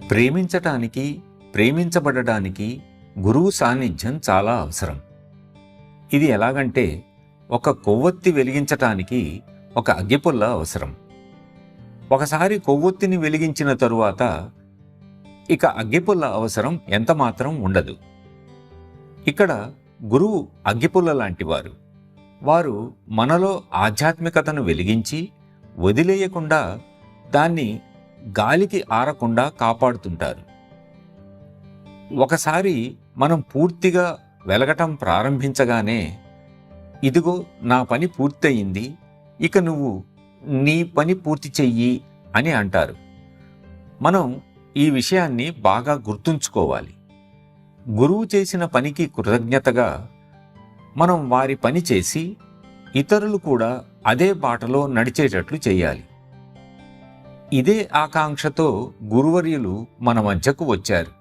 ప్రేమించటానికి, ప్రేమించబడటానికి గురువు సాన్నిధ్యం చాలా అవసరం. ఇది ఎలాగంటే, ఒక కొవ్వొత్తి వెలిగించటానికి ఒక అగ్గిపుల్ల అవసరం. ఒకసారి కొవ్వొత్తిని వెలిగించిన తరువాత ఇక అగ్గిపుల్ల అవసరం ఎంతమాత్రం ఉండదు. ఇక్కడ గురువు అగ్గిపుల్ల లాంటివారు. వారు మనలో ఆధ్యాత్మికతను వెలిగించి వదిలేయకుండా దాన్ని గాలికి ఆరకుండా కాపాడుతుంటారు. ఒకసారి మనం పూర్తిగా వెలగటం ప్రారంభించగానే, ఇదిగో నా పని పూర్తయింది, ఇక నువ్వు నీ పని పూర్తి చెయ్యి అని అంటారు. మనం ఈ విషయాన్ని బాగా గుర్తుంచుకోవాలి. గురువు చేసిన పనికి కృతజ్ఞతగా మనం వారి పని చేసి ఇతరులు కూడా అదే బాటలో నడిచేటట్లు చేయాలి. ఇదే ఆకాంక్షతో గురువర్యులు మన మధ్యకు వచ్చారు.